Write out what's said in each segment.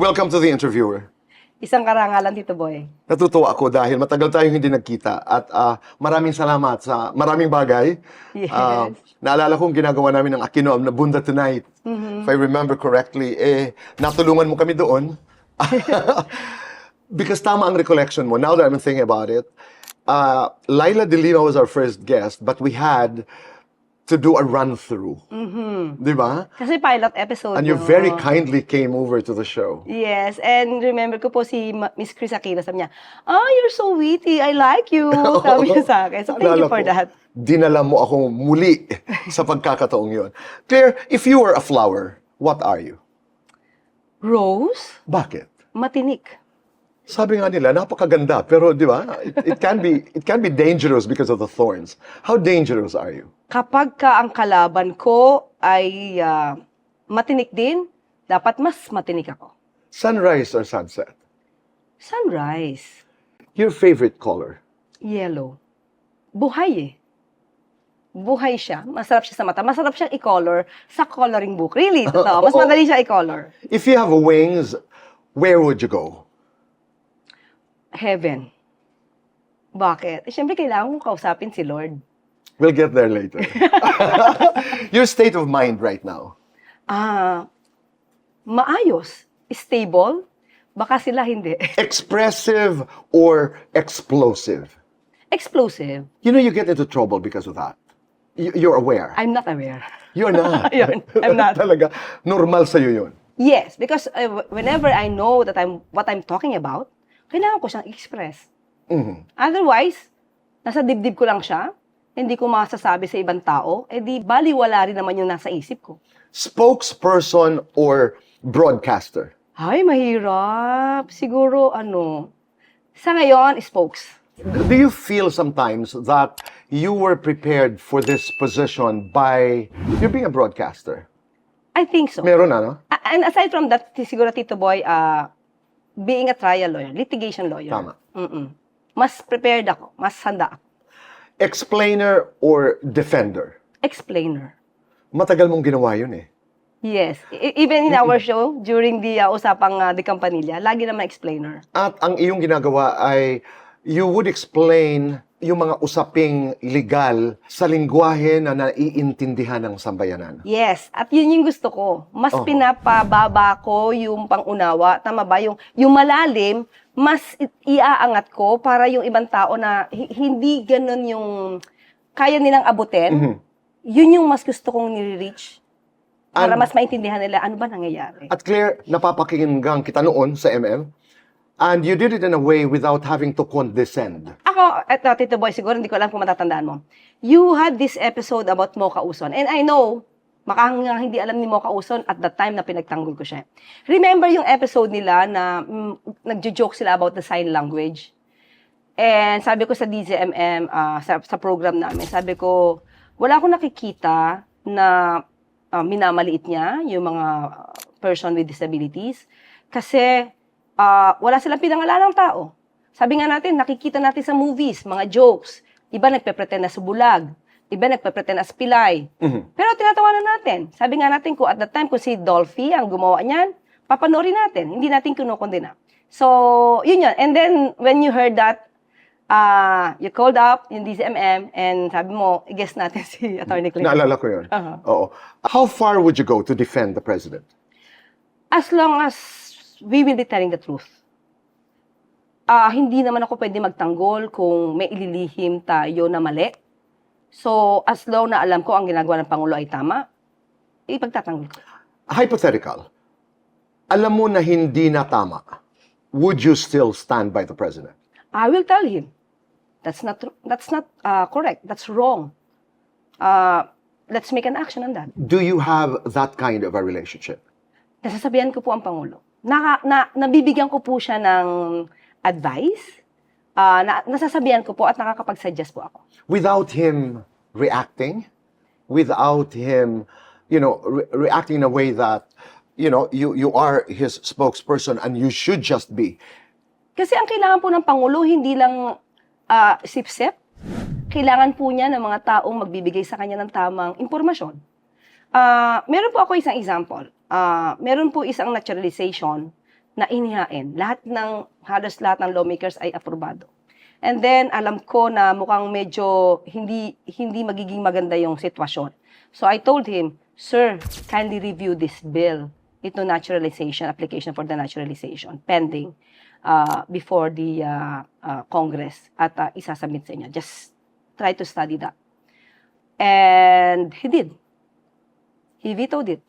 Welcome to the interviewer. Isang karangalan, Tito Boy. Natutuwa ako dahil matagal tayong hindi nagkita at maraming salamat sa maraming bagay. Yes. Naalala kong ginagawa namin ng Aquino na Bunda Tonight. If I remember correctly, natulungan mo kami doon. Because tama ang recollection mo. Now that I'm thinking about it, Laila De Lima was our first guest, but we had to do a run-through. Di ba? Kasi pilot episode. And you no? very kindly came over to the show. Yes, and remember ko po si Miss Chris Aquino, sabi niya, you're so witty, I like you. Sabi niya sa akin. So thank you for that. Dinala mo akong muli sa pagkakataong yun. Claire, if you were a flower, what are you? Rose, Bakit? matinik. Sabi nga nila, napakaganda, pero di ba, it can be dangerous because of the thorns. How dangerous are you? Kapag ka ang kalaban ko ay matinik din, dapat mas matinik ako. Sunrise or sunset? Sunrise, Your favorite color? yellow. Buhay eh. Buhay siya. Masarap siya sa mata. Masarap siyang i-color sa coloring book. Really, totoo. Mas madali siya i-color. If you have wings, where would you go? Heaven. Bakit? Siyempre, kailangan kong kausapin si Lord. We'll get there later. Your state of mind right now? Maayos. Stable. Baka sila hindi. Expressive or explosive? Explosive. You know, you get into trouble because of that. You're aware. I'm not aware. You're not. Yun, I'm not. Talaga, normal sa'yo yun. Yes, because whenever I know that what I'm talking about, kailangan ko siyang express. Otherwise, nasa dibdib ko lang siya, hindi ko masasabi sa ibang tao, di baliwala rin naman yung nasa isip ko. Spokesperson or broadcaster? Ay, mahirap. Siguro, sa ngayon, spokes. Do you feel sometimes that you were prepared for this position by you being a broadcaster? I think so. Meron na, no? And aside from that, siguro, Tito Boy, being a trial lawyer, litigation lawyer. Tama. Mas prepared ako. Mas handa ako. Explainer or defender? Explainer. Matagal mong ginawa yun eh. Yes. Even in our show, during the usapang The Campanilla, lagi naman explainer. At ang iyong ginagawa ay you would explain yung mga usaping legal sa lingwahe na naiintindihan ng sambayanan. Yes. At yun yung gusto ko. Mas pinapababa ko yung pangunawa. Tama ba? Yung malalim, mas iaangat ko para yung ibang tao na hindi ganun yung kaya nilang abutin. Yun yung mas gusto kong nire-reach. Para mas maintindihan nila ano ba nangyayari. At Claire, napapakinggan kita noon sa ML. And you did it in a way without having to condescend. Ako, eto, Tito Boy, siguro hindi ko alam kung matatandaan mo. You had this episode about Mocha Uson. And I know, makahanggang hindi alam ni Mocha Uson at that time na pinagtanggol ko siya. Remember yung episode nila na nagjo-joke sila about the sign language? And sabi ko sa DZMM, sa program namin, sabi ko, wala akong nakikita na minamaliit niya yung mga person with disabilities. Kasi, wala silang pinangalan ng tao. Sabi nga natin, nakikita natin sa movies, mga jokes. Iba nagpe-pretend na subulag. Iba nagpe-pretend as pilay. Pero tinatawanan natin. Sabi nga natin, kung at that time, kung si Dolphy ang gumawa niyan, papanoorin natin. Hindi natin kinukondena. So, yun yun. And then, when you heard that, you called up yung DCMM and sabi mo, i-guess natin si Atty. Clinton. Naalala ko yun. Oo. How far would you go to defend the president? As long as we will be telling the truth. Hindi naman ako pwede magtanggol kung may ililihim tayo na mali. So, as long na alam ko ang ginagawa ng Pangulo ay tama, ipagtatanggol ko. Hypothetical. Alam mo na hindi na tama. Would you still stand by the president? I will tell him. That's not correct. That's wrong. Let's make an action on that. Do you have that kind of a relationship? Nasasabihan ko po ang Pangulo. Nabibigyan ko po siya ng advice. Nasasabihan ko po at nakakapag-suggest po ako. Without him reacting, without him, reacting in a way that, you are his spokesperson and you should just be. Kasi ang kailangan po ng Pangulo, hindi lang sip-sip. Kailangan po niya ng mga taong magbibigay sa kanya ng tamang impormasyon. Meron po ako isang example. Meron po isang naturalization na inihain. Halos lahat ng lawmakers ay aprobado. And then, alam ko na mukhang medyo hindi magiging maganda yung sitwasyon. So, I told him, Sir, kindly review this bill. Ito naturalization, application for the naturalization, pending before the Congress at isasubmit sa inyo. Just try to study that. And he did. He vetoed it.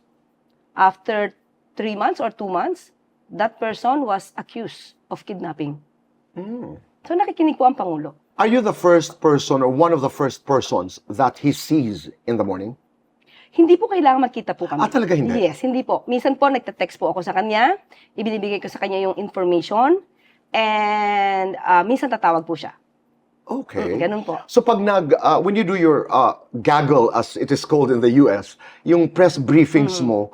After 3 months or 2 months, that person was accused of kidnapping. So nakikinig po ang Pangulo. Are you the first person or one of the first persons that he sees in the morning? Hindi po kailangan magkita po kami. Talaga hindi? Yes, hindi po. Minsan po nagte-text po ako sa kanya, ibinibigay ko sa kanya yung information, and minsan tatawag po siya. Okay. Ganun po. So pag when you do your gaggle, as it is called in the US, yung press briefings mo,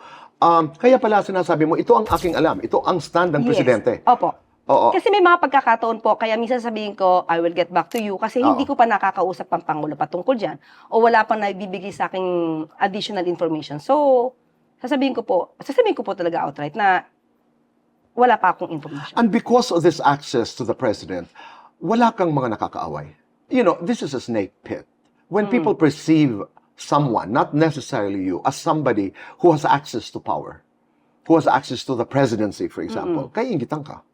kaya pala sinasabi mo, ito ang aking alam, ito ang stand ng presidente. Yes. Opo. Oo. Kasi may mga pagkakataon po, kaya minsan sabihin ko, I will get back to you, kasi hindi ko pa nakakausap ang Pangulo patungkol dyan, o wala pa naibibigay sa aking additional information. So, sasabihin ko po talaga outright na wala pa akong information. And because of this access to the president, wala kang mga nakakaaway. You know, this is a snake pit. When people perceive someone, not necessarily you, as somebody who has access to power, who has access to the presidency, for example, kaya ingitan ka.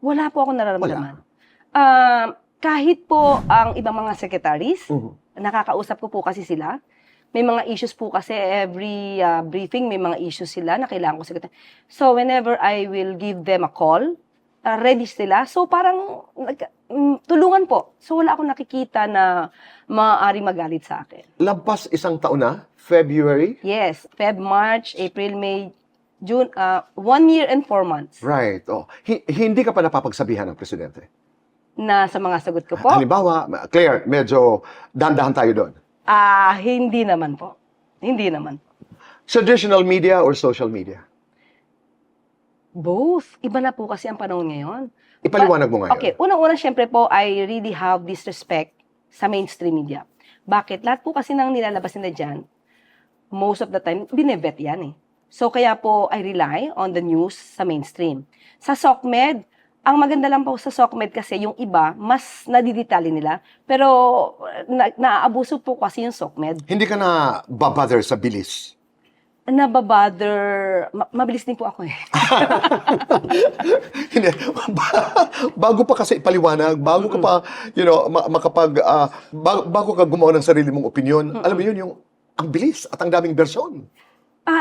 Wala po akong nararamdaman. Kahit po ang ibang mga secretaries, nakakausap ko po kasi sila. May mga issues po kasi every briefing, may mga issues sila na kailangan ko secretary. So whenever I will give them a call, ready sila. So parang tulungan po. So wala akong nakikita na maaaring magalit sa akin. Lampas 1 taon na, February? Yes, Feb, March, April, May, June, 1 year and 4 months. Right. Oh. Hindi ka pa napapagsabihan ng presidente? Na sa mga sagot ko po? Halimbawa, Claire, medyo dandahan tayo doon. Hindi naman po. Hindi naman. Traditional media or social media? Both. Iba na po kasi ang panahon ngayon. Ipaliwanag mo ngayon. Okay, unang-una syempre po, I really have this respect sa mainstream media. Bakit? Lahat po kasi nang nilalabas nila dyan, most of the time, binevet yan eh. So kaya po, I rely on the news sa mainstream. Sa SOCMED, ang maganda lang po sa SOCMED kasi yung iba, mas nadidetali nila. Pero naaabuso po kasi yung SOCMED. Hindi ka na babother sa bilis? Nababother, mabilis din po ako eh. Hindi. Bago pa kasi ipaliwanag, bago ka pa, you know, bago ka gumawa ng sarili mong opinion, alam mo yun, yung ang bilis at ang daming bersyon.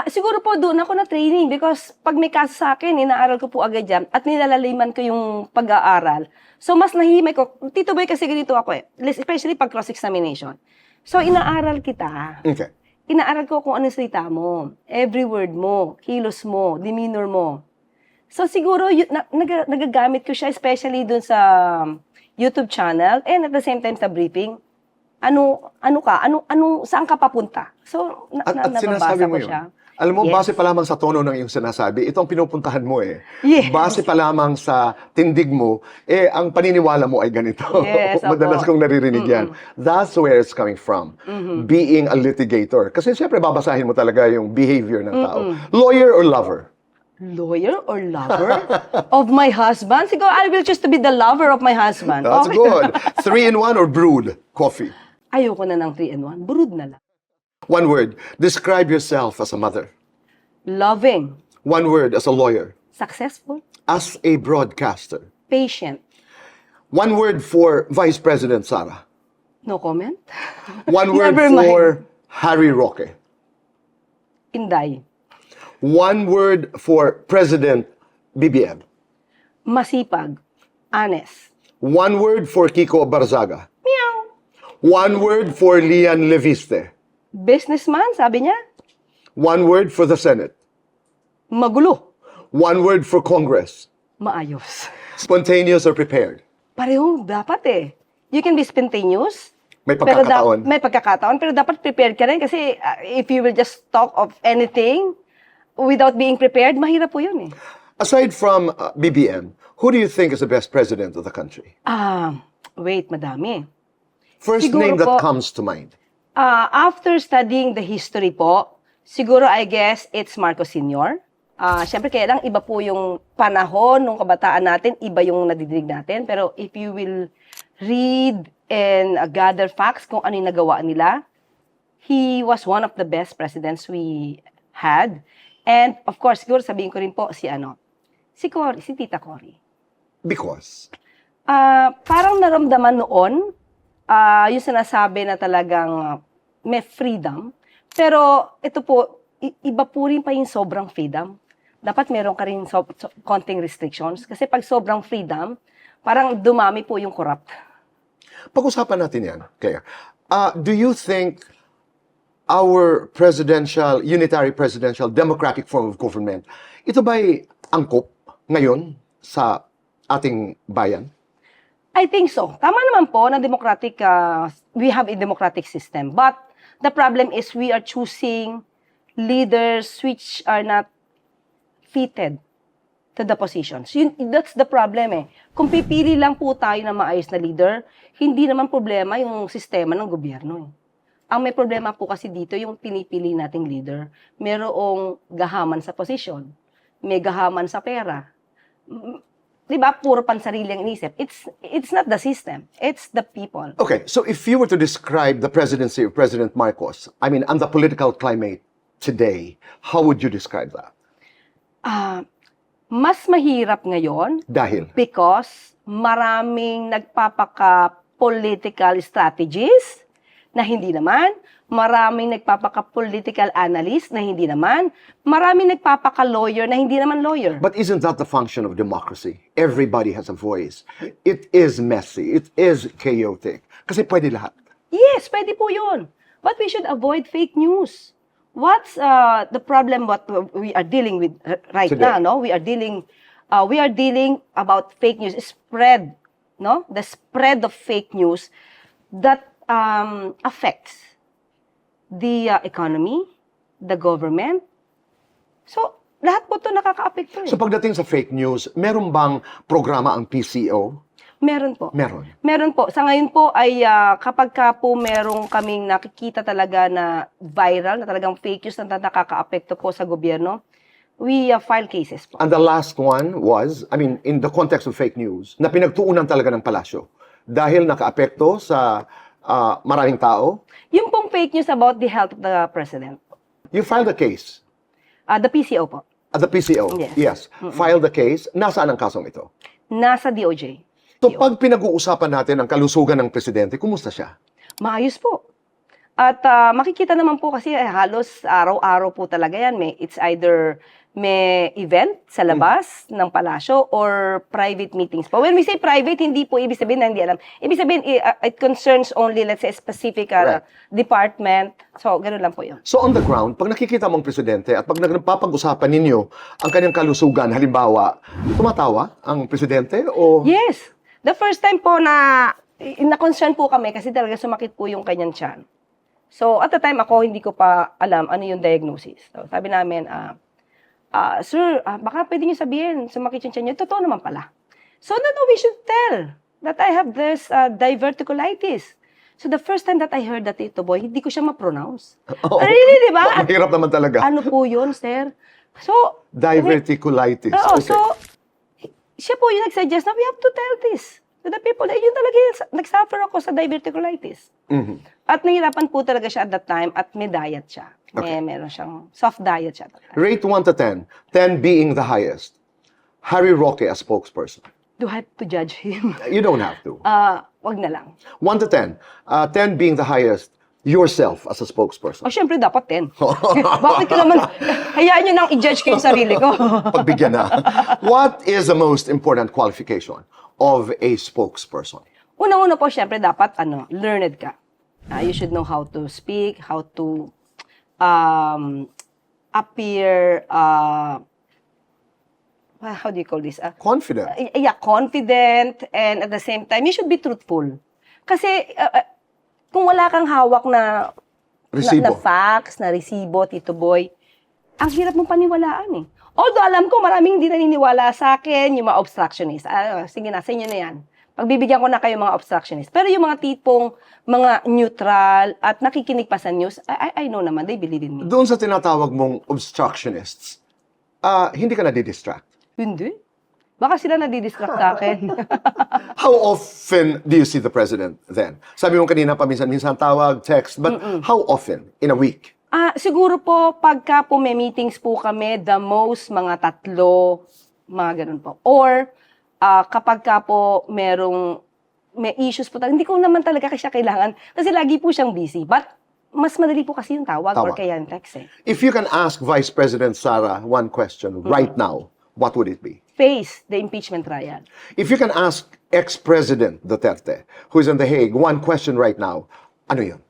Siguro po doon ako na training because pag may kaso sa akin, inaaral ko po agad yan at nilalaliman ko yung pag-aaral. So mas nahimay ko. Tito Boy kasi ganito ako eh. Especially pag cross-examination. So inaaral kita. Okay. Inaaral ko kung anong salita mo, every word mo, kilos mo, demeanor mo. So siguro nagagamit ko siya especially doon sa YouTube channel and at the same time sa briefing. Saan ka papunta? So, At sinasabi mo ko yun. siya. Alam mo, Yes. base pa lamang sa tono ng iyong sinasabi, ito ang pinupuntahan mo eh. Yes. Base pa lamang sa tindig mo, ang paniniwala mo ay ganito. Yes, Madalas opo. kong naririnig yan. That's where it's coming from. Being a litigator. Kasi siyempre babasahin mo talaga yung behavior ng tao. Lawyer or lover? Lawyer or lover of my husband? Siguro, I will choose to be the lover of my husband. That's Okay. good. 3-in-1 or brewed coffee? Ayoko na ng 3-in-1. Brood na lang. One word. Describe yourself as a mother. Loving. One word as a lawyer. Successful. As a broadcaster. Patient. One word for Vice President Sara. No comment. One word Never mind. for Harry Roque. Inday. One word for President BBM. Masipag. Honest. One word for Kiko Barzaga. Meow. One word for Lian Leviste. Businessman, sabi niya. One word for the Senate. Magulo. One word for Congress. Maayos. Spontaneous or prepared. Pareho, dapat eh. You can be spontaneous. May Pero pagkakataon. may pagkakataon, pero dapat prepared ka rin kasi if you will just talk of anything without being prepared, mahirap po yun eh. Aside from BBM, who do you think is the best president of the country? Wait, madami. First Siguro name that po- comes to mind. After studying the history po, siguro I guess it's Marcos Sr. Siyempre, kaya lang iba po yung panahon ng kabataan natin, iba yung nadidinig natin. Pero if you will read and gather facts kung ano yung nagawa nila, he was one of the best presidents we had. And of course, siguro sabihin ko rin po si Cory, si Tita Cory. Because? Parang naramdaman noon, yung sinasabi na talagang may freedom. Pero ito po, iba po rin pa yung sobrang freedom. Dapat meron ka rin konting restrictions. Kasi pag sobrang freedom, parang dumami po yung corrupt. Pag-usapan natin yan. Kaya, do you think our unitary presidential democratic form of government, ito ba'y angkop ngayon sa ating bayan? I think so. Tama naman po na democratic, we have a democratic system. But the problem is we are choosing leaders which are not fitted to the positions. That's the problem eh. Kung pipili lang po tayo ng maayos na leader, hindi naman problema yung sistema ng gobyerno eh. Ang may problema po kasi dito yung pinipili nating leader. Merong gahaman sa posisyon, may gahaman sa pera. Di ba? Puro pansarili ang inisip. It's not the system. It's the people. Okay, so if you were to describe the presidency of President Marcos, and the political climate today, how would you describe that? Mas mahirap ngayon Dahil? because maraming nagpapaka-political strategies na hindi naman, maraming nagpapaka-political analyst na hindi naman, maraming nagpapaka-lawyer na hindi naman lawyer. But isn't that the function of democracy? Everybody has a voice. It is messy. It is chaotic. Kasi pwede lahat. Yes, pwede po yun. But we should avoid fake news. What's the problem what we are dealing with right Today. now, no? We are dealing about fake news, spread, no? The spread of fake news that affects the economy, the government. So, lahat po ito nakaka-apekto. So pagdating sa fake news, meron bang programa ang PCO? Meron po. Meron. Meron po. Sa ngayon po ay kapag ka po merong kaming nakikita talaga na viral, na talagang fake news na nakaka-apekto po sa gobyerno, we file cases po. And the last one was, in the context of fake news, na pinagtuunan talaga ng palasyo. Dahil naka-apekto sa maraming tao, Yung pong fake news about the health of the president. you filed a case. The PCO po. At the PCO, Yes. filed the case. Nasaan ang kasong ito? Nasa DOJ. So pag pinag-uusapan natin ang kalusugan ng presidente, kumusta siya? Maayos po. At makikita naman po kasi halos araw-araw po talaga yan. It's either may event sa labas ng palasyo or private meetings po. When we say private, hindi po ibig sabihin na hindi alam. Ibig sabihin, it concerns only, let's say, specific Right. department. So, gano'n lang po yun. So on the ground, pag nakikita mong presidente at pag nagpapag-usapan ninyo ang kanyang kalusugan, halimbawa, tumatawa ang presidente o... Yes. The first time po na-concern po kami kasi talaga sumakit po yung kanyang tiyan. So, at the time ako, hindi ko pa alam ano yung diagnosis. So, sabi namin, sir, baka pwede niyo sabihin, sumakit yung tiyan niyo. Totoo naman pala. So, no, we should tell that I have this diverticulitis. So, the first time that I heard that ito, boy, hindi ko siya ma-pronounce. Oo. Really, di ba? Mahirap naman talaga. Ano po yun, sir? So, Diverticulitis. oo, Okay. so, siya po yung nag-suggest na we have to tell this to the people. Yun talaga yung nag-suffer ako sa diverticulitis. Mhm. At nahirapan po talaga siya at that time at may diet siya. Okay. Meron siyang soft diet siya. At that time. Rate 1 to 10, 10 being the highest. Harry Roque as spokesperson. Do I have to judge him? You don't have to. Wag na lang. 1 to 10, 10 being the highest, yourself as a spokesperson. O, syempre, dapat 10. Bakit ko naman, hayaan nyo nang i-judge ko yung sarili ko. Pagbigyan na. What is the most important qualification of a spokesperson? Unang-una po, syempre, dapat, learned ka. You should know how to speak, how to appear, how do you call this? Confident. Confident, and at the same time, you should be truthful. Kasi, kung wala kang hawak na Resibo. na facts, na resibo, Tito Boy, ang hirap mong paniwalaan eh. Although alam ko maraming hindi naniniwala sa akin, yung mga obstructionist. Sige na, sa inyo na yan. Pagbibigyan ko na kayo mga obstructionist. Pero yung mga tipong, mga neutral, at nakikinig pa sa news, I know naman, they believe in me. Doon sa tinatawag mong obstructionists, hindi ka nadidistract? Hindi. Baka sila nadidistract sa akin. How often do you see the president then? Sabi mo kanina, paminsan-minsan tawag, text, but how often in a week? Siguro po, pagka po may meetings po kami, the most, mga 3, mga ganun po. Or, kapag ka po may issues po, hindi ko naman talaga siya kailangan, kasi lagi po siyang busy. But, mas madali po kasi yung tawag or kaya yung text eh. If you can ask Vice President Sara one question right now, what would it be? Face the impeachment trial. If you can ask ex-President Duterte, who is in The Hague, one question right now, ano yun?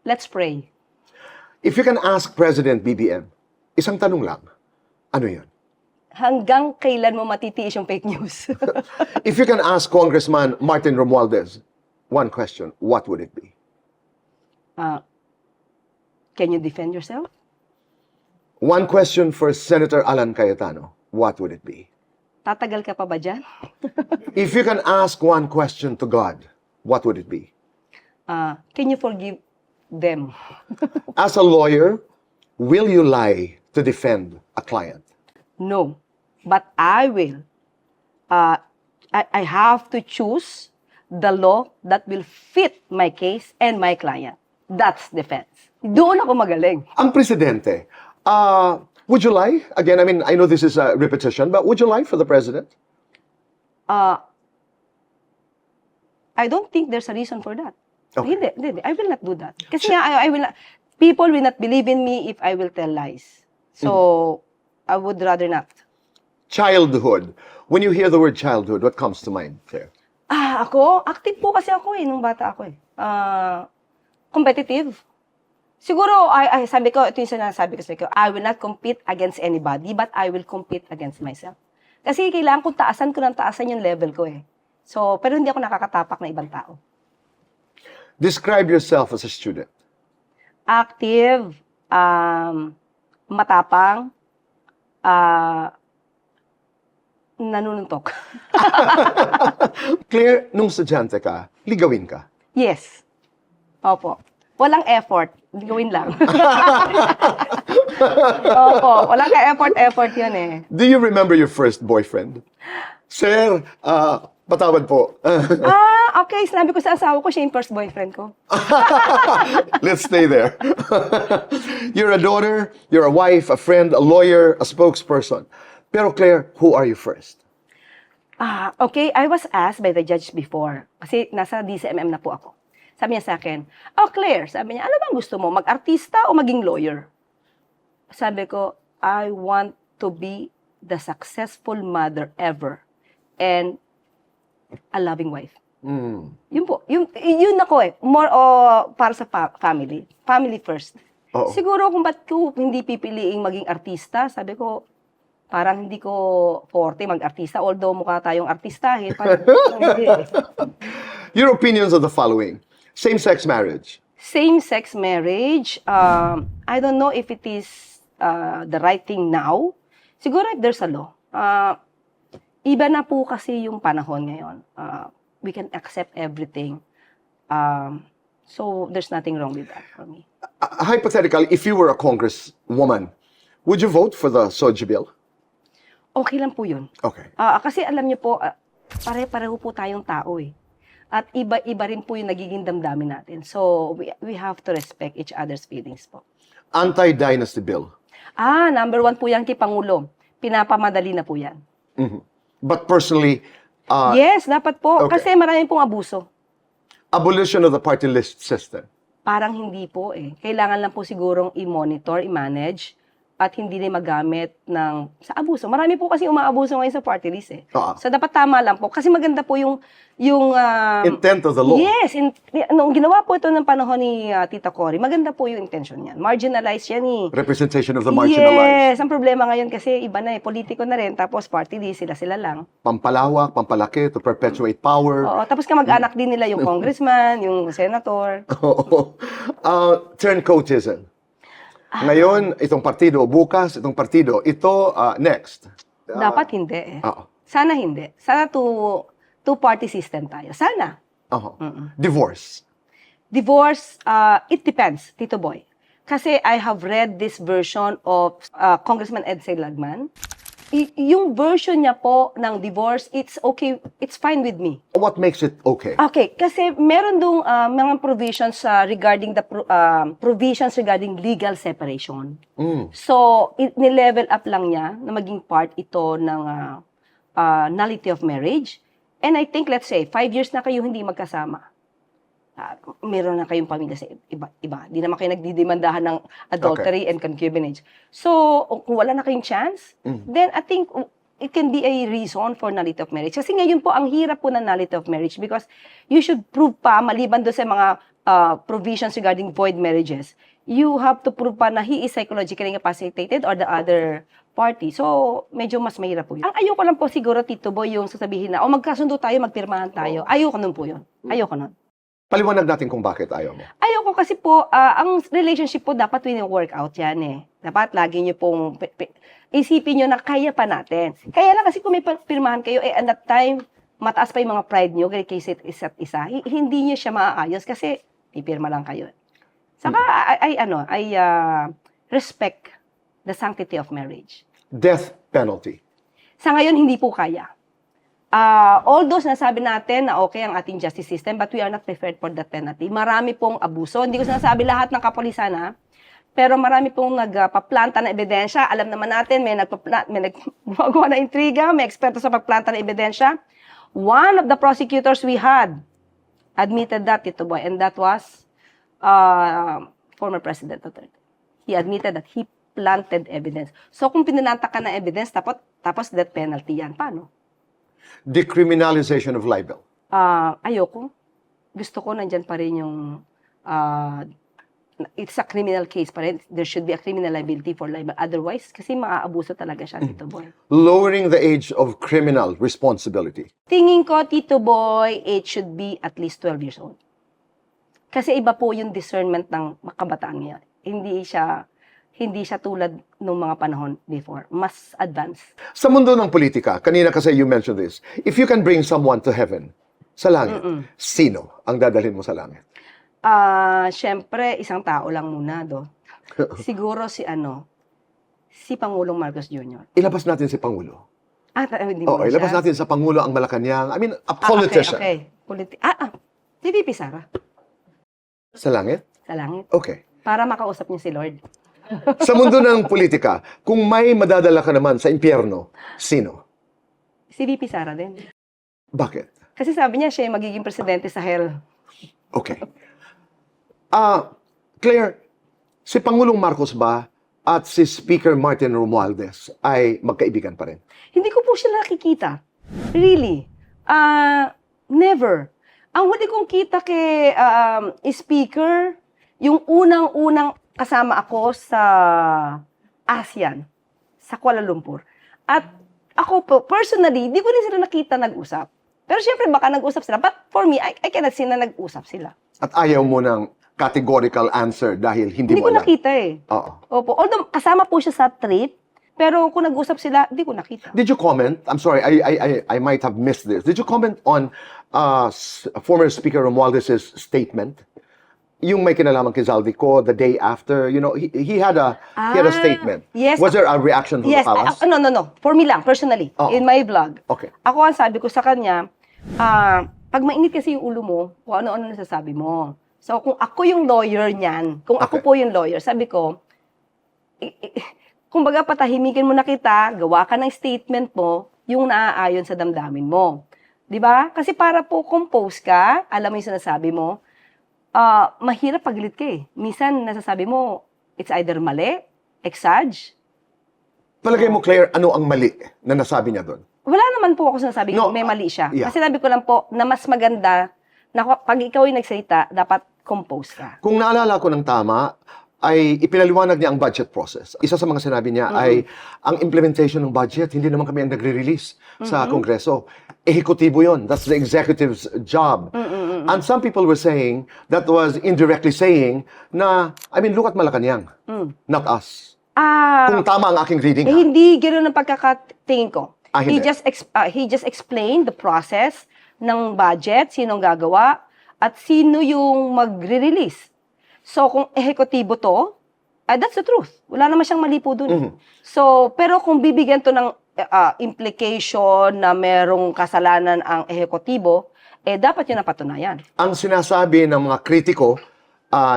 Let's pray. If you can ask President BBM, isang tanong lang, ano yun? Hanggang kailan mo matitiis yung fake news? If you can ask Congressman Martin Romualdez, one question, what would it be? Can you defend yourself? One question for Senator Alan Cayetano, what would it be? Tatagal ka pa ba dyan? If you can ask one question to God, what would it be? Can you forgive them? As a lawyer, will you lie to defend a client? No. But I will. I have to choose the law that will fit my case and my client. That's defense. Doon ako magaling. Ang presidente, would you lie? Again, I mean, I know this is a repetition, but would you lie for the president? I don't think there's a reason for that. Okay. Hindi. I will not do that. Kasi nga, I will not, people will not believe in me if I will tell lies. So, I would rather not. Childhood. When you hear the word childhood, what comes to mind, Claire? Ako, active po kasi ako nung bata ako competitive. Siguro, sabi ko, ito yung sinasabi ko sa iyo, I will not compete against anybody, but I will compete against myself. Kasi kailangan ko ng taasan yung level ko eh. So, pero hindi ako nakakatapak na ibang tao. Describe yourself as a student. Active, matapang, nanununtok. Claire, nung estudyante ka, ligawin ka. Yes. Opo. Walang effort. Gawin lang. Opo. Walang ka-effort yun eh. Do you remember your first boyfriend? Sir, patawad po. Okay. Sinabi ko sa asawa ko, siya yung first boyfriend ko. Let's stay there. You're a daughter, you're a wife, a friend, a lawyer, a spokesperson. Pero Claire, who are you first? Okay. I was asked by the judge before. Kasi nasa DCMM na po ako. Sabi niya sa akin, Claire, sabi niya, ano bang gusto mo? Mag-artista o maging lawyer? Sabi ko, I want to be the successful mother ever and a loving wife. Yun po. Yun ako eh. More para sa family. Family first. Oo. Siguro kung ba't ko hindi pipiliing maging artista, sabi ko, parang hindi ko forte mag-artista. Although mukha tayong artistahin. Parang hindi eh. Your opinions are the following. Same-sex marriage. Same-sex marriage, I don't know if it is the right thing now. Siguro if there's a law. Iba na po kasi yung panahon ngayon. We can accept everything. So there's nothing wrong with that for me. Hypothetically, if you were a congresswoman, would you vote for the SOGI bill? Okay lang po yun. Okay. Kasi alam niyo po, pare-pareho po tayong tao eh. At iba-iba rin po yung nagiging damdamin natin. So, we have to respect each other's feelings po. Anti-dynasty bill. Number 1 po yan kay Pangulo. Pinapamadali na po yan. But personally, Yes, dapat po. okay. Kasi marami pong abuso. abolition of the party list system. Parang hindi po eh. Kailangan lang po sigurong i-monitor, i-manage, at hindi na magamit sa abuso. Marami po kasi umaabuso ngayon sa party list eh. So dapat tama lang po. Kasi maganda po yung Intent of the law. Yes. Nung ginawa po ito ng panahon ni Tita Cory, maganda po yung intention niyan. Marginalized yan eh. Representation of the marginalized. Yes. Ang problema ngayon kasi iba na eh. Politiko na rin. Tapos party list, sila lang. Pampalawak, pampalaki, to perpetuate power. Oo. Tapos kamag-anak din nila yung congressman, yung senator. Turncoatism. Ngayon, itong partido, bukas, itong partido, ito, next. Dapat hindi eh. Oo. Sana hindi. Sana two-party system tayo. Sana. Divorce. Divorce, it depends, Tito Boy. Kasi I have read this version of Congressman Ed Lagman. Yung version niya po ng divorce, it's okay, it's fine with me. What makes it okay? Okay, kasi meron dong mga provisions regarding the provisions regarding legal separation. So, ni-level up lang niya na maging part ito ng nullity of marriage. And I think, let's say, 5 years na kayo hindi magkasama. Meron na kayong pamilya sa iba. Di naman kayo nagdidemandahan ng adultery and concubinage. So, kung wala na kayong chance, then I think it can be a reason for nullity of marriage. Kasi ngayon po, ang hirap po ng nullity of marriage because you should prove pa, maliban doon sa mga provisions regarding void marriages, you have to prove pa na he is psychologically incapacitated or the other party. So, medyo mas mahirap po yun. Ang ayoko lang po siguro, Tito Boy, yung sasabihin na, magkasundo tayo, magpirmahan tayo. Ayoko nun po yun. Ayoko nun. Paliwanag natin kung bakit ayaw mo. Ayoko kasi po, ang relationship po dapat wini-work out yan eh. Dapat lagi nyo pong isipin nyo na kaya pa natin. Kaya lang kasi kung may pirmahan kayo, at that time, mataas pa yung mga pride nyo kay isa't isa, hindi nyo siya maaayos kasi pipirma lang kayo. Saka, I respect the sanctity of marriage. Death penalty. Sa ngayon, hindi po kaya. Although sinasabi natin na okay ang ating justice system, but we are not prepared for that penalty. Marami pong abuso. Hindi ko sinasabi lahat ng kapulisan, pero marami pong nagpaplanta ng ebidensya. Alam naman natin, may gumagawa na intriga, may eksperto sa pagplanta ng ebidensya. One of the prosecutors we had admitted that, Tito Boy, and that was former President Duterte. He admitted that he planted evidence. So kung pinilanta ka ng evidence, tapos death penalty yan, paano? Decriminalization of libel. Ayoko. Gusto ko nandyan pa rin yung it's a criminal case pa rin. There should be a criminal liability for libel. Otherwise, kasi maaabuso talaga siya, Tito Boy. Lowering the age of criminal responsibility. Tingin ko, Tito Boy, it should be at least 12 years old. Kasi iba po yung discernment ng kabataan niya. Hindi siya tulad nung mga panahon before. Mas advanced. Sa mundo ng politika, kanina kasi you mentioned this, if you can bring someone to heaven, sa langit, sino ang dadalhin mo sa langit? Siyempre, isang tao lang muna, Siguro si Pangulong Marcos Jr. Ilabas natin si Pangulo. Hindi mo ilabas natin sa Pangulo ang Malacanang. I mean, a politician. Okay. Si VP Sara. Sa langit? Sa langit. Okay. Para makausap niya si Lord. Sa mundo ng politika, kung may madadala ka naman sa impyerno, sino? Si VP Sara din. Bakit? Kasi sabi niya siya yung magiging presidente sa hell. Okay. Claire, si Pangulong Marcos ba at si Speaker Martin Romualdez ay magkaibigan pa rin? Hindi ko po siya nakikita. Really. Never. Ang huli kong kita kay Speaker, yung unang-unang kasama ako sa ASEAN, sa Kuala Lumpur. At ako po, personally, di ko rin sila nakita nag-usap. Pero syempre, baka nag-usap sila. But for me, I cannot see na nag-usap sila. At ayaw mo ng categorical answer dahil hindi Hindi mo ko alam. nakita eh. Oo. Opo. Although, kasama po siya sa trip, pero kung nag-usap sila, hindi ko nakita. Did you comment? I'm sorry, I might have missed this. Did you comment on former Speaker Romualdez's statement? Yung may kinalaman kay Zaldico the day after, you know, he had a statement. Yes. Was there a reaction from Yes. the palace? No. For me lang, personally. Oo. In my vlog. Okay. Ako ang sabi ko sa kanya, pag mainit kasi yung ulo mo, kung ano-ano nasasabi mo. So, kung ako yung lawyer niyan, kung ako Okay. po yung lawyer, sabi ko, kumbaga patahimikin mo na kita, gawa ka ng statement mo, yung naaayon sa damdamin mo. 'Di ba? Kasi para po compose ka, alam mo yung sinasabi mo, mahirap paglit ka eh. Minsan, nasasabi mo, it's either mali, exage. Palagay mo, Claire, ano ang mali na nasabi niya doon? Wala naman po ako sinasabi No, may mali siya. yeah. Kasi sabi ko lang po na mas maganda na pag ikaw yung nagsalita, dapat compose ka. Kung naalala ko ng tama, ay ipinaliwanag niya ang budget process. Isa sa mga sinabi niya ay ang implementation ng budget, hindi naman kami ang nagre-release sa Kongreso. Ehekutibo yon. That's the executive's job. And some people were saying, that was indirectly saying na, I mean, look at Malacanang, not us. Kung tama ang aking reading. Hindi ganoon ang pagkakatingin ko. Hindi. He just explained the process ng budget, sinong gagawa, at sino yung magre-release. So, kung ehekutibo to, That's the truth. Wala naman siyang mali po dun. Mhm. So, pero kung bibigyan to ng implication na merong kasalanan ang ehekutibo, dapat yun ang patunayan. Ang sinasabi ng mga kritiko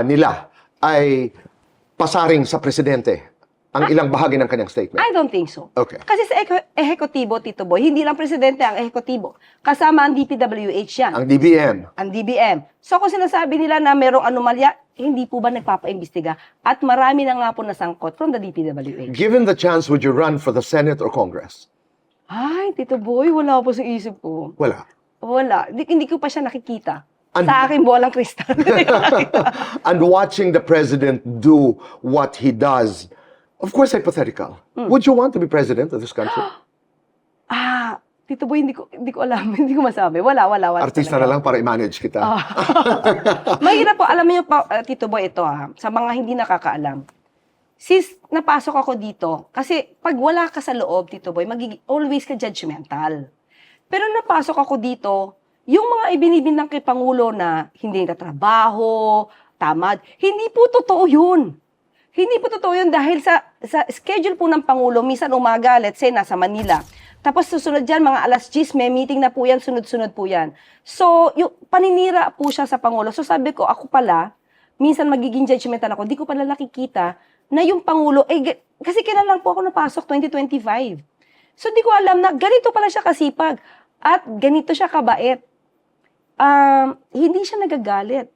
nila ay pasaring sa presidente ang ilang bahagi ng kanyang statement. I don't think so. Okay. Kasi sa ehekutibo, Tito Boy, hindi lang presidente ang ehekutibo. Kasama ang DPWH yan. Ang DBM. Ang DBM. So kung sinasabi nila na merong anomalya, hindi po ba nagpapaimbestiga? At marami na nga po nasangkot from the DPWH. Given the chance, would you run for the Senate or Congress? Ay, Tito Boy, wala po sa isip ko. Wala. Wala. Hindi ko pa siya nakikita. An- Sa akin, bolang kristal. Hindi ko nakita. And watching the president do what he does, of course hypothetical. Would you want to be president of this country? Tito Boy, hindi ko alam. Hindi ko masabi. Wala. Artista na lang para i-manage kita. Mahirap po. Alam niyo po, Tito Boy, ito sa mga hindi nakakaalam. Sis, napasok ako dito. Kasi pag wala ka sa loob, Tito Boy, always ka judgmental. Pero napasok ako dito, yung mga ibinibintang kay Pangulo na hindi nagtatrabaho, tamad, hindi po totoo yun. Hindi po totoo yun dahil sa schedule po ng Pangulo, minsan umaga, let's say, nasa Manila. Tapos susunod dyan, mga alas 10, may meeting na po yan, sunod-sunod po yan. So, yung paninira po siya sa Pangulo. So sabi ko, ako pala, minsan magiging judgmental ako, di ko pala nakikita na yung Pangulo, kasi kailan lang po ako napasok, 2025. So di ko alam na ganito pala siya kasipag at ganito siya kabait. Hindi siya nagagalit.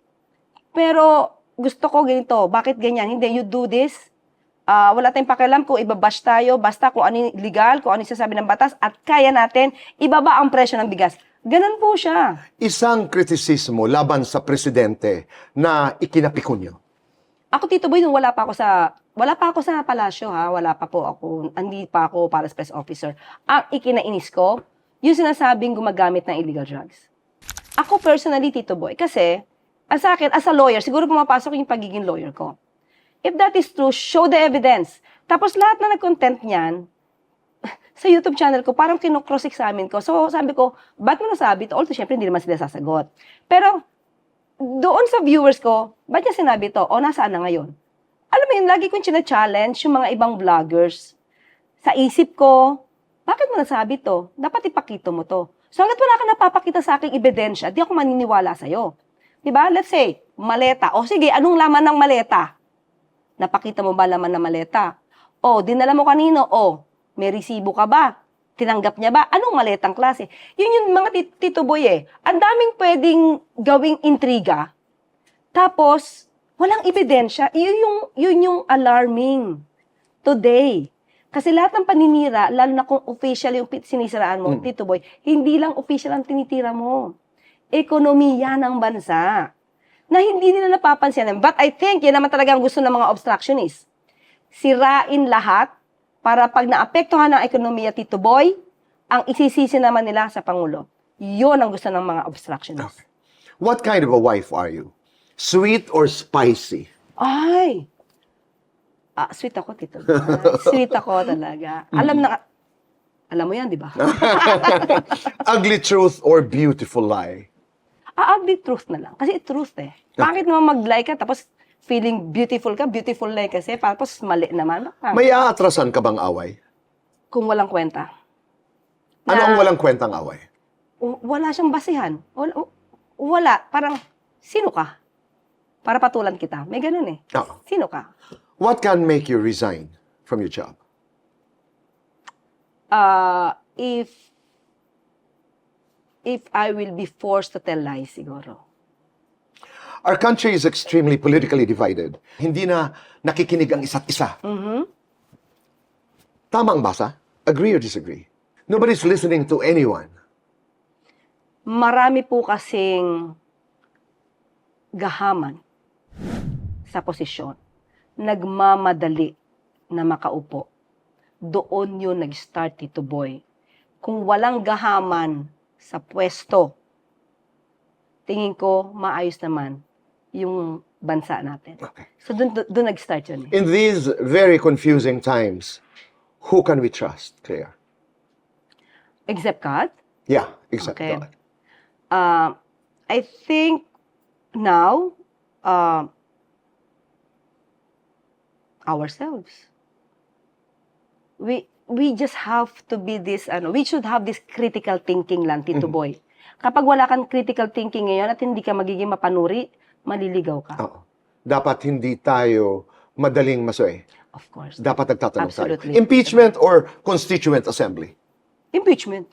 Pero gusto ko ganito, bakit ganyan? Hindi, you do this, wala tayong pakialam kung ibabash tayo, basta kung ano yung legal, kung ano yung sasabi ng batas, at kaya natin, ibaba ang presyo ng bigas. Ganun po siya. Isang kritisismo laban sa presidente na ikinapikon niyo. Ako, Tito Boy, nung wala pa ako sa palasyo, wala pa po ako, hindi pa ako para press officer. Ang ikinainis ko, yung sinasabing gumagamit ng illegal drugs. Ako personally, Tito Boy, kasi, sa akin, as a lawyer, siguro pumapasok yung pagiging lawyer ko. If that is true, show the evidence. Tapos lahat na nag-content niyan, sa YouTube channel ko, parang kino-cross-examine ko. So sabi ko, ba't mo nasabi ito? Although syempre hindi naman sila sasagot. Pero doon sa viewers ko, ba't niya sinabi ito? O nasaan na ngayon? Alam mo yun, lagi kong china-challenge yung mga ibang vloggers. Sa isip ko, bakit mo nasabi ito? Dapat ipakita mo to. So hanggat wala ka napapakita sa aking ebidensya, di ako maniniwala sa'yo. Diba? Let's say, maleta. O sige, anong laman ng maleta? Napakita mo ba laman ng maleta? O, dinala mo kanino? O, may resibo ka ba? Tinanggap niya ba? Anong maletang klase? Yun yung mga Tito Boy Ang daming pwedeng gawing intriga. Tapos, walang ebidensya. Yun yung alarming today. Kasi lahat ng paninira, lalo na kung official yung sinisiraan mo, Tito Boy, hindi lang official ang tinitira mo. Ekonomiya ng bansa. Na hindi nila napapansin. But I think, yan naman talaga ang gusto ng mga obstructionists. Sirain lahat para pag naapektuhan ng ekonomiya, Tito Boy, ang isisisi naman nila sa Pangulo. Yun ang gusto ng mga obstructionists. Okay. What kind of a wife are you? Sweet or spicy? Ay! Sweet ako, Tito Boy. Sweet ako talaga. Alam mo yan, di ba? Ugly truth or beautiful lie? Ugly truth na lang. Kasi truth Bakit naman mag-lie ka tapos feeling beautiful ka? Beautiful lie kasi. Tapos mali naman. May aatrasan ka bang away? Kung walang kwenta. Ano ang walang kwentang away? Wala siyang basihan. Wala. Parang, sino ka? Para patulan kita. May ganun Oo. Sino ka? What can make you resign from your job? If I will be forced to tell lies, siguro. Our country is extremely politically divided. Hindi na nakikinig ang isa't isa. Tama ang basa? Agree or disagree? Nobody's listening to anyone. Marami po kasing gahaman sa posisyon. Nagmamadali na makaupo. Doon yun nag-start, Tito Boy. Kung walang gahaman sa pwesto, tingin ko maayos naman yung bansa natin. Okay. So doon nag-start yun. In these very confusing times, who can we trust, Claire? Except God? Yeah, except Okay. God. I think now, ourselves. We just have to be this, we should have this critical thinking lang, Tito Boy. Kapag wala kang critical thinking ngayon at hindi ka magiging mapanuri, maliligaw ka. Oo. Dapat hindi tayo madaling masuway. Of course. Dapat nagtatanong Absolutely. tayo. Impeachment or Constituent Assembly? Impeachment.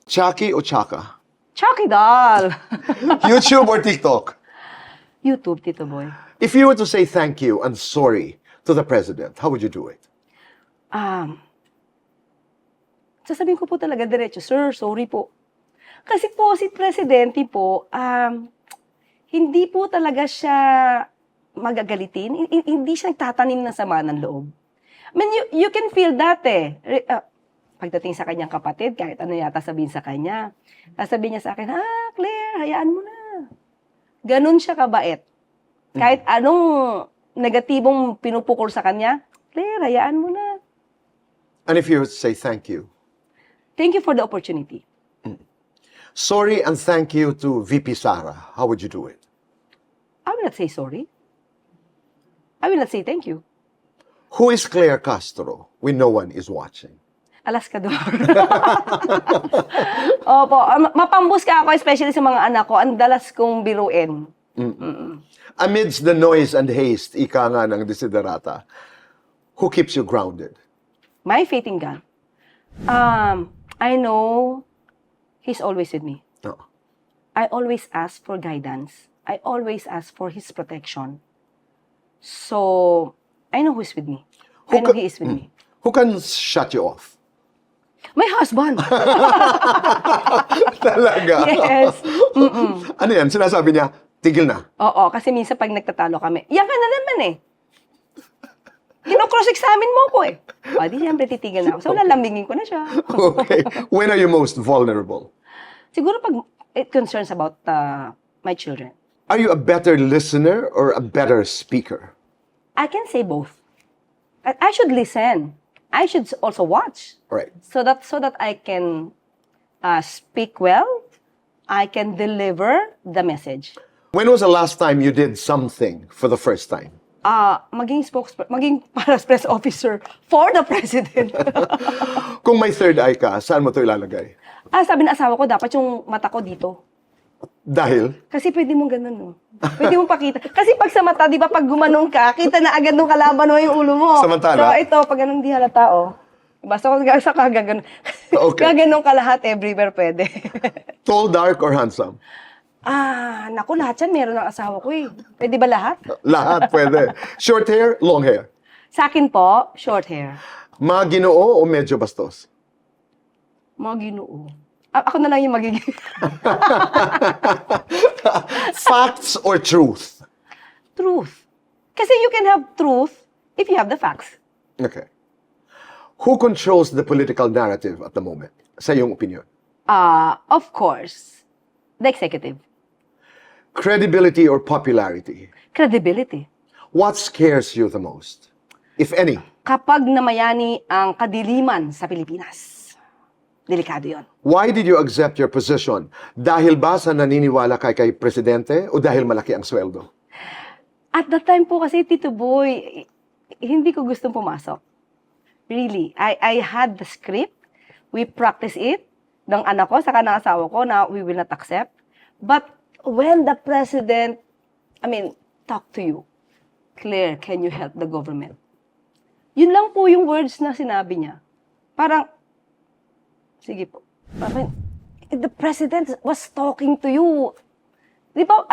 Chucky o Chaka? Chucky doll. YouTube or TikTok? YouTube, Tito Boy. If you were to say thank you and sorry to the president, how would you do it? Sasabihin ko po talaga diretso, sir, sorry po. Kasi po, si Presidente po, hindi po talaga siya magagalitin. Hindi siya nagtatanim ng sama ng loob. I mean, you can feel that eh. Pagdating sa kanyang kapatid, kahit ano yata sabihin sa kanya, sasabihin niya sa akin, Claire, hayaan mo na. Ganun siya kabait. Kahit anong negatibong pinupukol sa kanya, Claire, hayaan mo na. And if you were to say thank you? Thank you for the opportunity. Sorry and thank you to VP Sara. How would you do it? I will not say sorry. I will not say thank you. Who is Claire Castro when no one is watching? Alaskador. Opo, mapambus ka ako, especially sa mga anak ko. Ang dalas kong biruin. Amidst the noise and haste, ika nga ng desiderata, who keeps you grounded? My faith in God. I know He's always with me. Oo. I always ask for guidance. I always ask for His protection. So, I know who's with me. I know He is with me. Who can shut you off? My husband. Talaga? Yes. Ano yan? Sinasabi niya, tigil na. Oo, kasi minsan pag nagtatalo kami, yan ka na naman eh. Kino-cross-examine mo ko eh. O, di siyempre titigil na ako. So, lalambingin ko na siya. Okay. When are you most vulnerable? Siguro pag it concerns about my children. Are you a better listener or a better speaker? I can say both. I should listen. I should also watch. Right. So that I can speak well. I can deliver the message. When was the last time you did something for the first time? Maging para press officer for the president. Kung may third eye ka, saan mo ito ilalagay? Sabi ng asawa ko, dapat yung mata ko dito. Dahil? Kasi pwede mong ganun, no? Pwede mong pakita. Kasi pag sa mata, di ba, pag gumanong ka, kita na agad nung kalaban mo yung ulo mo. Samantala? So, ito, pag ganun di halata, oh. Basta kung sa kaganon. Okay. Gaganon ka lahat, everywhere pwede. Tall, dark, or handsome? Naku, lahat yan meron ng asawa ko eh. Pwede ba lahat? Lahat pwede. Short hair, long hair? Sa akin po, short hair. Mga Ginoo o medyo bastos? Mga Ginoo. Ako na lang yung magiging... Facts or truth? Truth. Kasi you can have truth if you have the facts. Okay. Who controls the political narrative at the moment? Sa iyong opinion? Of course, the executive. Credibility or popularity? Credibility. What scares you the most? If any? Kapag namayani ang kadiliman sa Pilipinas, delikado yon. Why did you accept your position? Dahil ba sa naniniwala kay presidente o dahil malaki ang sweldo? At that time po kasi, Tito Boy, hindi ko gustong pumasok. Really. I had the script. We practice it. Ng anak ko, saka ng asawa ko na we will not accept. But when the president, talk to you, Claire, can you help the government? Yun lang po yung words na sinabi niya. Parang, sige po. The president was talking to you. Di ba,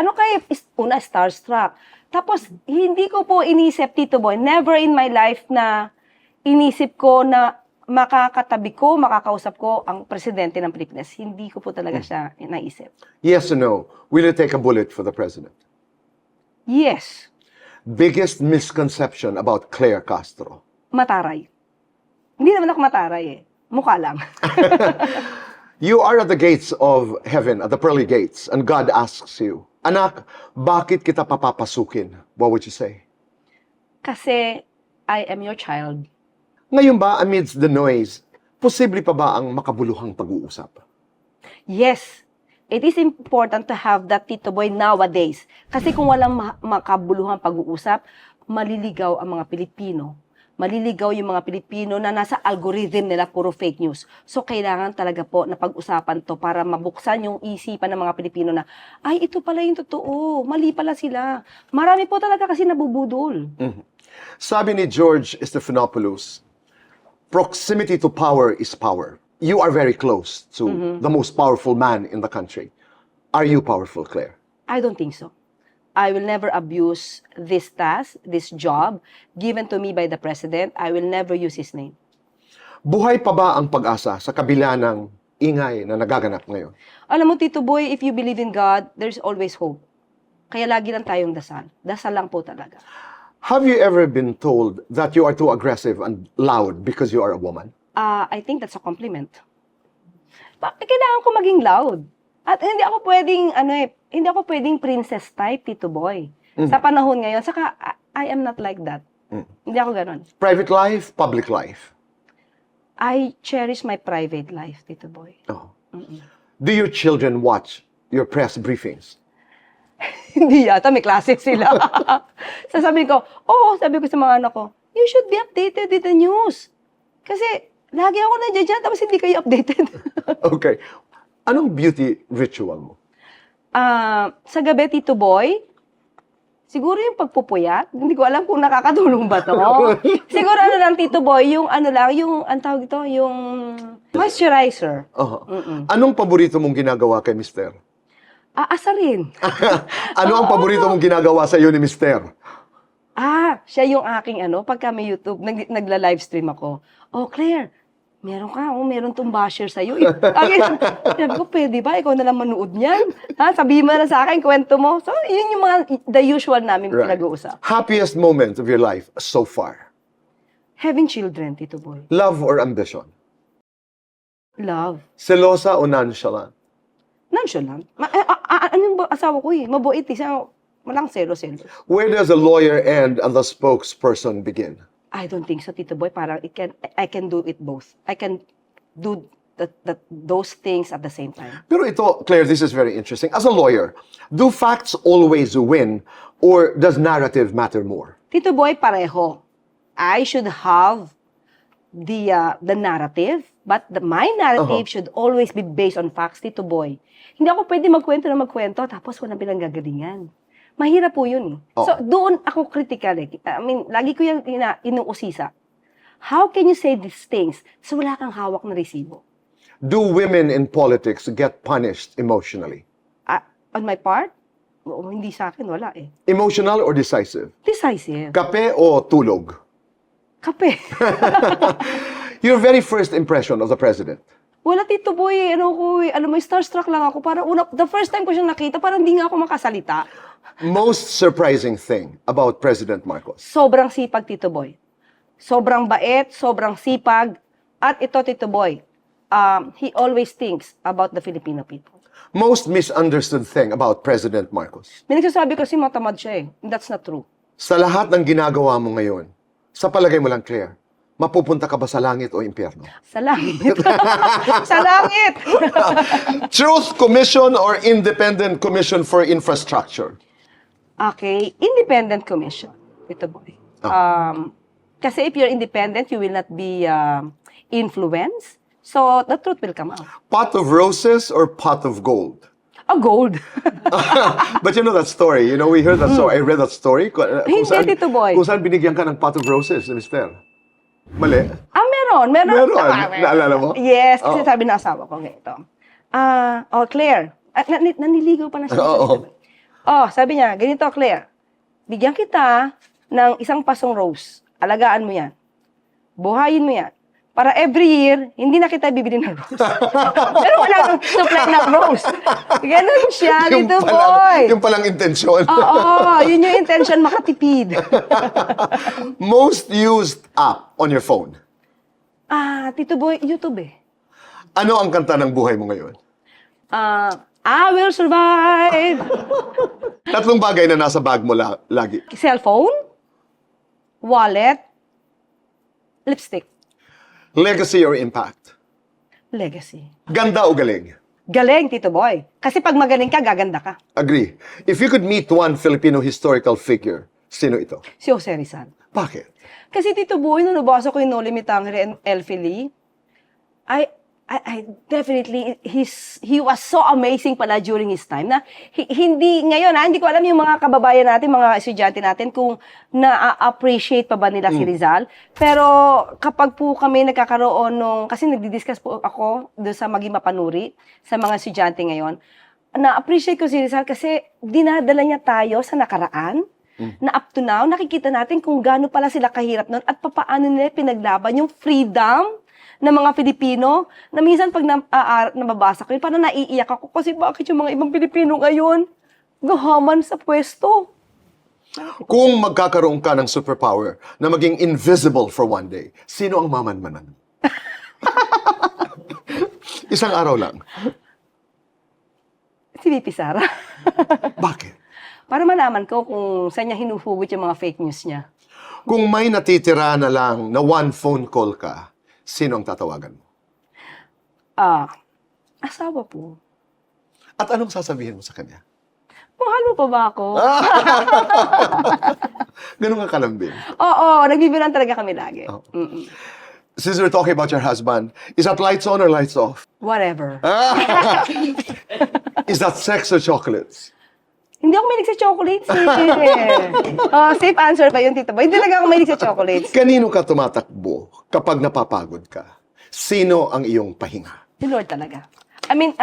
una starstruck. Tapos, hindi ko po inisip, Tito Boy, never in my life na inisip ko na makakatabi ko, makakausap ko ang presidente ng Pilipinas. Hindi ko po talaga siya naisip. Yes or no? Will you take a bullet for the president? Yes. Biggest misconception about Claire Castro? Mataray. Hindi naman ako mataray eh. Mukha lang. You are at the gates of heaven, at the pearly gates, and God asks you, Anak, bakit kita papapasukin? What would you say? Kasi I am your child. Ngayon ba, amidst the noise, posible pa ba ang makabuluhang pag-uusap? Yes. It is important to have that, Tito Boy, nowadays. Kasi kung walang makabuluhang pag-uusap, maliligaw ang mga Pilipino. Maliligaw yung mga Pilipino na nasa algorithm nila puro fake news. So, kailangan talaga po na pag-usapan to para mabuksan yung isipan ng mga Pilipino na, ay, ito pala yung totoo. Mali pala sila. Marami po talaga kasi nabubudol. Sabi ni George Stephanopoulos, proximity to power is power. You are very close to the most powerful man in the country. Are you powerful, Claire? I don't think so. I will never abuse this task, this job, given to me by the President. I will never use his name. Buhay pa ba ang pag-asa sa kabila ng ingay na nagaganap ngayon? Alam mo, Tito Boy, if you believe in God, there's always hope. Kaya lagi lang tayong dasal. Dasal lang po talaga. Have you ever been told that you are too aggressive and loud because you are a woman? I think that's a compliment. Kailangan ko maging loud. At hindi ako pwedeng princess type, Tito Boy. Sa panahon ngayon, saka I am not like that. Hindi ako ganon. Private life, public life? I cherish my private life, Tito Boy. Oh. Do your children watch your press briefings? Hindi yata, may klase sila. Sasabihin ko, sabi ko sa mga anak ko, you should be updated with the news. Kasi lagi ako nandiyan, tapos hindi kayo updated. Okay. Anong beauty ritual mo? Sa gabi, Tito Boy, siguro yung pagpupuyat. Hindi ko alam kung nakakatulong ba to. Siguro lang, Tito Boy, yung ang tawag ito, yung moisturizer. Anong paborito mong ginagawa kay Mister? Asa rin. Ano ang paborito mong ginagawa sa iyo ni Mister? Siya yung aking pagka may YouTube, nagla-livestream ako. Claire, meron tong basher sa'yo. Sabi ko, pwede ba? Ikaw na lang manood niyan. Sabihin mo na sa akin, kwento mo. So, yun yung the usual namin pinag-uusap. Happiest moment of your life so far? Having children, Tito Boy. Love or ambition? Love. Selosa o nonchalant? Nonchalant. Anong asawa ko Mabuit Walang selo-selo. Where does a lawyer end and the spokesperson begin? I don't think so, Tito Boy. Parang I can do it both. I can do those things at the same time. Pero ito, Claire, this is very interesting. As a lawyer, do facts always win or does narrative matter more? Tito Boy, pareho. I should have the narrative, but my narrative should always be based on facts, Tito Boy. Hindi ako pwede magkwento tapos walang pinanggagalingan. Mahirap po yun. So, doon ako critical. I mean, lagi ko yung inuusisa. How can you say these things so wala kang hawak na resibo? Do women in politics get punished emotionally? On my part, hindi sa akin, wala Emotional or decisive? Decisive. Kape o tulog? Kape. Your very first impression of the president? Wala, Tito Boy, alam mo, starstruck lang ako. The first time ko siyang nakita, parang hindi nga ako makasalita. Most surprising thing about President Marcos? Sobrang sipag, Tito Boy. Sobrang bait, sobrang sipag. At ito, Tito Boy, he always thinks about the Filipino people. Most misunderstood thing about President Marcos? May nagsasabi kasi matamad siya That's not true. Sa lahat ng ginagawa mo ngayon, sa palagay mo lang, Claire, mapupunta ka ba sa langit o impyerno? Sa langit. Sa langit! Truth Commission or Independent Commission for Infrastructure? Okay, Independent Commission, Tito Boy. Kasi if you're independent, you will not be influenced. So, the truth will come out. Pot of roses or pot of gold? Gold. But you know that story. You know, we heard that story. I read that story. Hindi, Tito Boy. Kung saan binigyan ka ng pot of roses, Mister? Mali? Meron. Meron. Naalala mo? Yes, kasi sabi ng asawa ko ganito. Claire. Naniligaw pa na siya. Sabi niya, ganito, Claire. Bigyan kita ng isang pasong rose. Alagaan mo yan. Buhayin mo yan. Para every year, hindi na kita bibili ng rose. Pero wala nang supply ng rose. Ganun siya, Tito Boy. Yung palang intensyon. Yun yung intention, makatipid. Most used app on your phone? Tito Boy, YouTube Ano ang kanta ng buhay mo ngayon? I will survive. Tatlong bagay na nasa bag mo lagi. Cellphone, wallet, lipstick. Legacy or impact? Legacy. Ganda o galing? Galing, Tito Boy. Kasi pag magaling ka, gaganda ka. Agree. If you could meet one Filipino historical figure, Sino ito? Si Jose Rizal. Bakit? Kasi Tito Boy, nung nabasa ko yung No Limit Tangere and Elfie Lee, I definitely, he was so amazing pala during his time na hindi, ngayon hindi ko alam yung mga kababayan natin, mga estudyante natin kung na-appreciate pa ba nila si Rizal. Pero kapag po kami nagkakaroon kasi nagdi-discuss po ako doon sa maging mapanuri sa mga estudyante ngayon, na-appreciate ko si Rizal kasi dinadala niya tayo sa nakaraan, na up to now, nakikita natin kung gaano pala sila kahirap noon at papaano nila pinaglaban yung freedom ng mga Pilipino, na minsan pag nababasa ko yun, parang naiiyak ako kasi bakit yung mga ibang Pilipino ngayon gahaman sa pwesto? Kung magkakaroon ka ng superpower na maging invisible for one day, sino ang mamanmanan? Isang araw lang. Si VP Sara. Bakit? Para malaman ko kung saan niya hinuhugot yung mga fake news niya. Kung may natitira na lang na one phone call ka, sino ang tatawagan mo? Asawa po. At anong sasabihin mo sa kanya? Mahal mo pa ba ako? Ganun ka kalambing. Oo, nagbibilang talaga kami lagi. Oh. Since we're talking about your husband, is that lights on or lights off? Whatever. Is that sex or chocolates? Hindi ako mahilig sa chocolates eh. Safe answer pa yun, Tito Boy. Hindi talaga ako mahilig sa chocolates. Kanino ka tumatakbo kapag napapagod ka? Sino ang iyong pahinga? Si Lord talaga. I mean,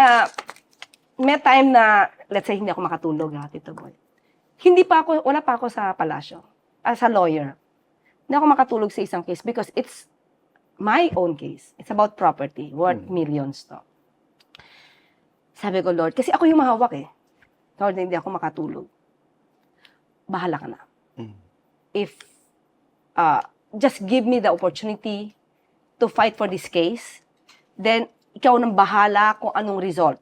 may time na, let's say, hindi ako makatulog, Tito Boy. Wala pa ako sa palasyo, as a lawyer. Hindi ako makatulog sa isang case because it's my own case. It's about property, worth millions to. Sabi ko, Lord, kasi ako yung mahawak eh. Lord, hindi ako makatulog. Bahala ka na. If, just give me the opportunity to fight for this case, then ikaw nang bahala kung anong result.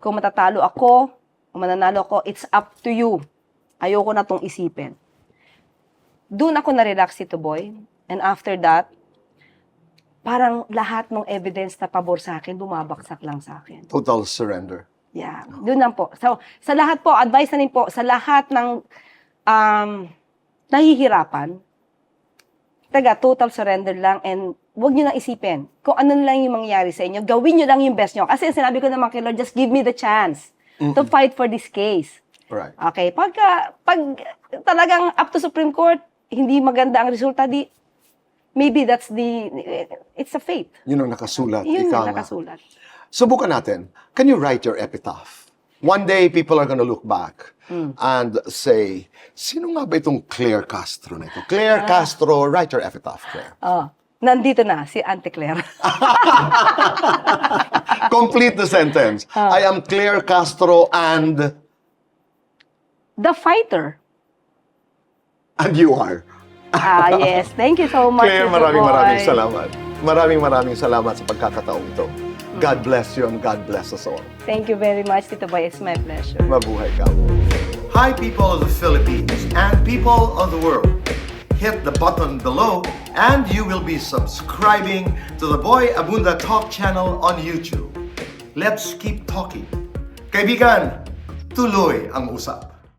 Kung matatalo ako, o mananalo ako, it's up to you. Ayoko na tong isipin. Doon ako na-relax, Tito Boy. And after that, parang lahat ng evidence na pabor sa akin, bumabaksak lang sa akin. Total surrender. Yeah, doon lang po. So, sa lahat po, advice na rin po, sa lahat ng nahihirapan, total surrender lang and huwag nyo lang isipin kung ano lang yung mangyayari sa inyo. Gawin nyo lang yung best nyo. Kasi sinabi ko naman kay Lord, just give me the chance to fight for this case. Right. Okay, pag talagang up to Supreme Court, hindi maganda ang resulta, maybe it's a fate. Yun ang nakasulat. Yun Ika ang nga. nakasulat. Subukan natin. Can you write your epitaph? One day, people are gonna look back and say, sino nga ba itong Claire Castro na ito? Claire Castro, write your epitaph, Claire. Nandito na, si Auntie Claire. Complete the sentence. I am Claire Castro and The fighter. you are. Yes. Thank you so much. Claire, Tito maraming Boy. salamat. Maraming salamat sa pagkakataong ito. God bless you and God bless us all. Thank you very much, Tito Boy. It's my pleasure. Mabuhay ka. Hi, people of the Philippines and people of the world. Hit the button below and you will be subscribing to the Boy Abunda Talk channel on YouTube. Let's keep talking. Kaibigan, tuloy ang usap.